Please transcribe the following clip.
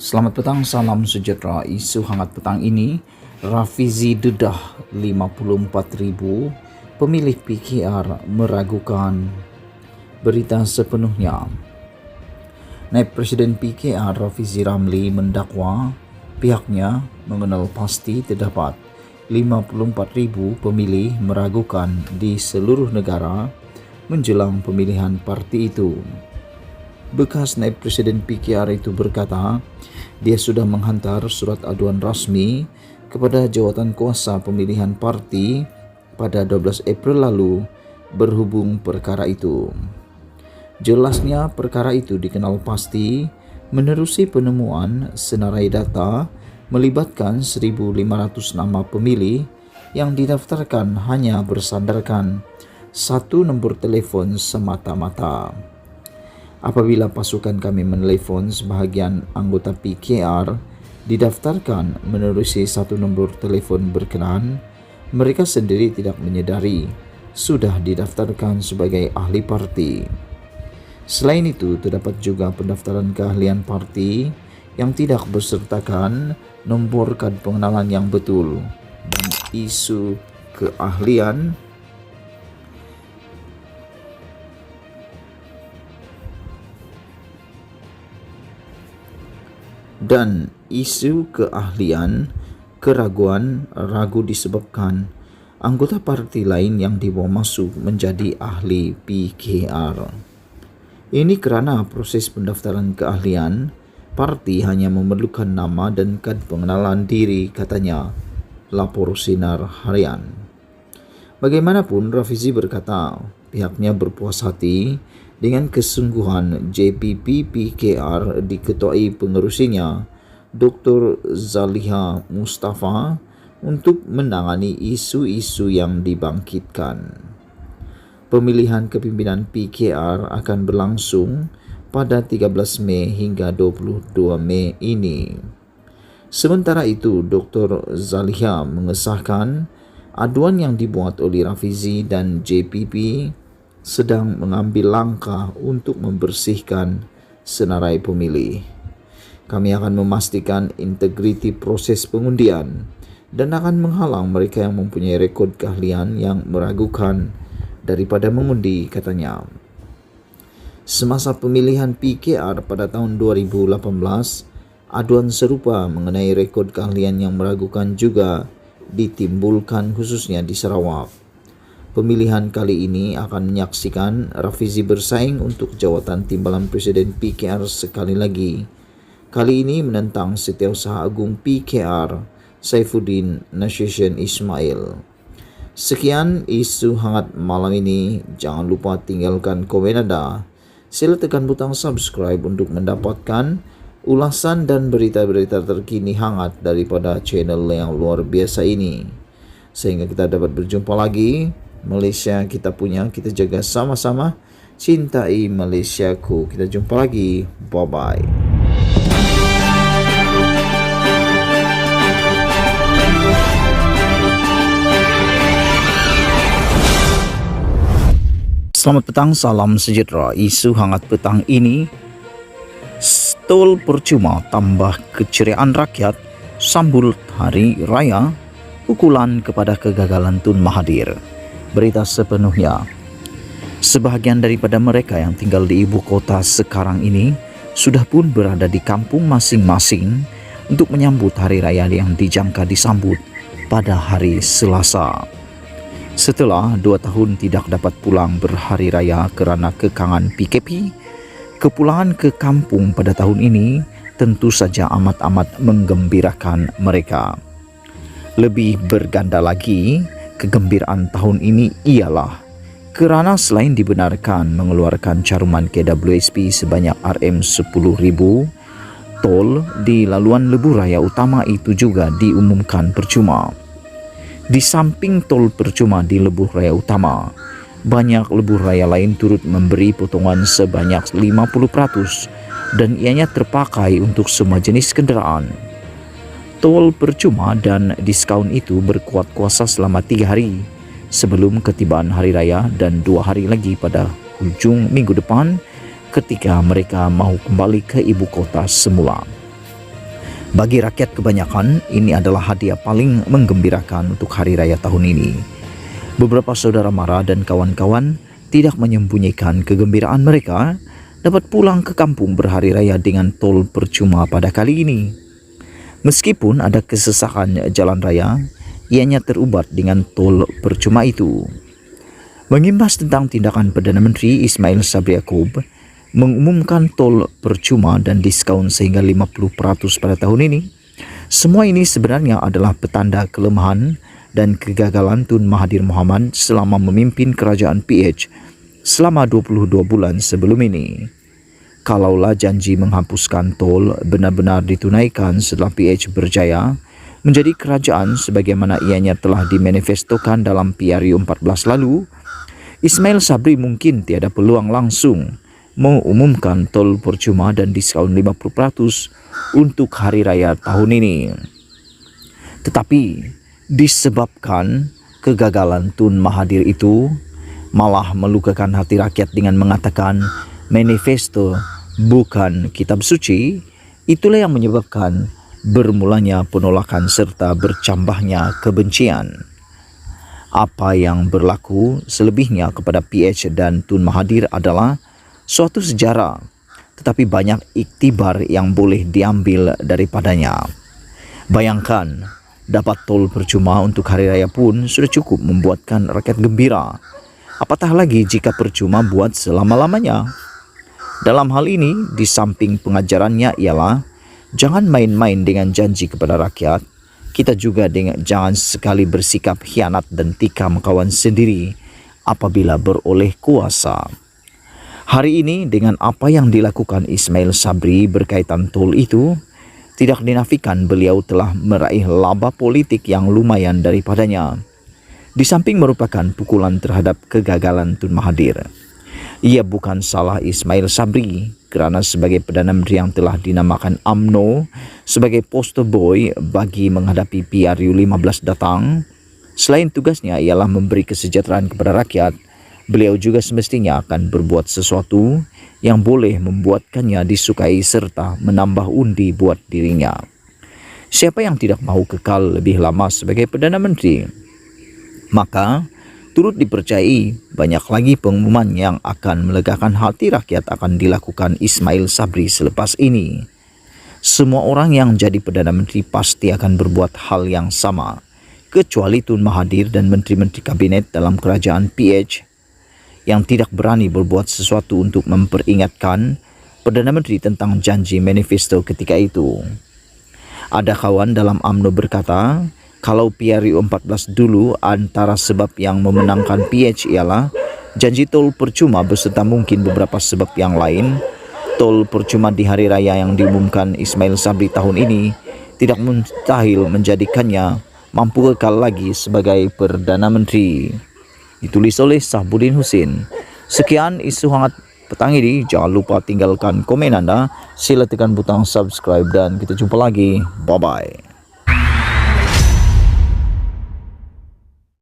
Selamat petang, salam sejahtera. Isu hangat petang ini, Rafizi dedah 54.000 pemilih PKR meragukan berita sepenuhnya. Naib Presiden PKR Rafizi Ramli mendakwa pihaknya mengenal pasti terdapat 54.000 pemilih meragukan di seluruh negara menjelang pemilihan parti itu. Bekas Naib Presiden PKR itu berkata, dia sudah menghantar surat aduan rasmi kepada jawatan kuasa pemilihan parti pada 12 April lalu berhubung perkara itu. Jelasnya perkara itu dikenal pasti menerusi penemuan senarai data melibatkan 1.500 nama pemilih yang didaftarkan hanya bersandarkan satu nombor telepon semata-mata. Apabila pasukan kami menelepon sebahagian anggota PKR didaftarkan menerusi satu nombor telefon berkenaan, mereka sendiri tidak menyedari sudah didaftarkan sebagai ahli parti. Selain itu, terdapat juga pendaftaran keahlian parti yang tidak bersertakan nombor kad pengenalan yang betul dan isu keahlian keraguan ragu disebabkan anggota parti lain yang dibawa masuk menjadi ahli PKR. Ini kerana proses pendaftaran keahlian parti hanya memerlukan nama dan kad pengenalan diri, katanya lapor Sinar Harian. Bagaimanapun, Rafizi berkata pihaknya berpuas hati dengan kesungguhan JPP PKR diketuai pengerusinya Dr. Zaliha Mustafa untuk menangani isu-isu yang dibangkitkan. Pemilihan kepimpinan PKR akan berlangsung pada 13 Mei hingga 22 Mei ini. Sementara itu, Dr. Zaliha mengesahkan aduan yang dibuat oleh Rafizi dan JPP sedang mengambil langkah untuk membersihkan senarai pemilih. Kami akan memastikan integriti proses pengundian dan akan menghalang mereka yang mempunyai rekod keahlian yang meragukan daripada mengundi, katanya. Semasa pemilihan PKR pada tahun 2018, aduan serupa mengenai rekod keahlian yang meragukan juga ditimbulkan khususnya di Sarawak. Pemilihan kali ini akan menyaksikan Rafizi bersaing untuk jawatan timbalan Presiden PKR sekali lagi. Kali ini menentang Setiausaha Agung PKR Saifuddin Nasheshan Ismail. Sekian isu hangat malam ini. Jangan lupa tinggalkan komen Anda. Sila tekan butang subscribe untuk mendapatkan ulasan dan berita-berita terkini hangat daripada channel yang luar biasa ini. Sehingga kita dapat berjumpa lagi. Malaysia kita punya, kita jaga sama-sama. Cintai Malaysiaku. Kita jumpa lagi. Bye-bye. Selamat petang, salam sejahtera. Isu hangat petang ini, tol percuma tambah keceriaan rakyat sambut Hari Raya, pukulan kepada kegagalan Tun Mahathir. Berita sepenuhnya. Sebahagian daripada mereka yang tinggal di ibu kota sekarang ini sudah pun berada di kampung masing-masing untuk menyambut Hari Raya yang dijangka disambut pada hari Selasa. Setelah 2 tahun tidak dapat pulang berhari raya kerana kekangan PKP, kepulangan ke kampung pada tahun ini tentu saja amat-amat menggembirakan mereka. Lebih berganda lagi, kegembiraan tahun ini ialah kerana selain dibenarkan mengeluarkan caruman KWSP sebanyak RM10,000, tol di laluan lebuh raya utama itu juga diumumkan percuma. Di samping tol percuma di lebuh raya utama, banyak lebuh raya lain turut memberi potongan sebanyak 50% dan ianya terpakai untuk semua jenis kenderaan. Tol percuma dan diskaun itu berkuat kuasa selama 3 hari sebelum ketibaan Hari Raya dan 2 hari lagi pada hujung minggu depan ketika mereka mahu kembali ke ibu kota semula. Bagi rakyat kebanyakan, ini adalah hadiah paling menggembirakan untuk hari raya tahun ini. Beberapa saudara mara dan kawan-kawan tidak menyembunyikan kegembiraan mereka dapat pulang ke kampung berhari raya dengan tol percuma pada kali ini. Meskipun ada kesesakan jalan raya, ianya terubat dengan tol percuma itu. Mengimbas tentang tindakan Perdana Menteri Ismail Sabri Yaakob mengumumkan tol percuma dan diskaun sehingga 50% pada tahun ini, semua ini sebenarnya adalah petanda kelemahan dan kegagalan Tun Mahathir Mohamad selama memimpin kerajaan PH selama 22 bulan sebelum ini. Kalaulah janji menghapuskan tol benar-benar ditunaikan setelah PH berjaya menjadi kerajaan sebagaimana ianya telah dimanifestokan dalam PRU 14 lalu, Ismail Sabri mungkin tiada peluang langsung mengumumkan tol percuma dan diskaun 50% untuk hari raya tahun ini. Tetapi disebabkan kegagalan Tun Mahathir itu malah melukakan hati rakyat dengan mengatakan manifesto bukan kitab suci, itulah yang menyebabkan bermulanya penolakan serta bercambahnya kebencian. Apa yang berlaku selebihnya kepada PH dan Tun Mahathir adalah suatu sejarah, tetapi banyak iktibar yang boleh diambil daripadanya. Bayangkan, dapat tol percuma untuk hari raya pun sudah cukup membuatkan rakyat gembira. Apatah lagi jika percuma buat selama-lamanya. Dalam hal ini, di samping pengajarannya ialah jangan main-main dengan janji kepada rakyat. Kita juga jangan sekali bersikap khianat dan tikam kawan sendiri apabila beroleh kuasa. Hari ini dengan apa yang dilakukan Ismail Sabri berkaitan tol itu, tidak dinafikan beliau telah meraih laba politik yang lumayan daripadanya. Di samping merupakan pukulan terhadap kegagalan Tun Mahathir. Ia bukan salah Ismail Sabri kerana sebagai Perdana Menteri yang telah dinamakan UMNO sebagai poster boy bagi menghadapi PRU 15 datang, selain tugasnya ialah memberi kesejahteraan kepada rakyat, beliau juga semestinya akan berbuat sesuatu yang boleh membuatkannya disukai serta menambah undi buat dirinya. Siapa yang tidak mahu kekal lebih lama sebagai Perdana Menteri? Maka turut dipercayai banyak lagi pengumuman yang akan melegakan hati rakyat akan dilakukan Ismail Sabri selepas ini. Semua orang yang jadi Perdana Menteri pasti akan berbuat hal yang sama, kecuali Tun Mahathir dan menteri-menteri kabinet dalam kerajaan PH yang tidak berani berbuat sesuatu untuk memperingatkan Perdana Menteri tentang janji manifesto ketika itu. Ada kawan dalam UMNO berkata, kalau PRU 14 dulu antara sebab yang memenangkan PH ialah janji tol percuma beserta mungkin beberapa sebab yang lain, tol percuma di hari raya yang diumumkan Ismail Sabri tahun ini tidak mustahil menjadikannya mampu kekal lagi sebagai Perdana Menteri. Ditulis oleh Sahbudin Husin. Sekian isu hangat petang ini. Jangan lupa tinggalkan komen anda. Sila tekan butang subscribe dan kita jumpa lagi. Bye-bye.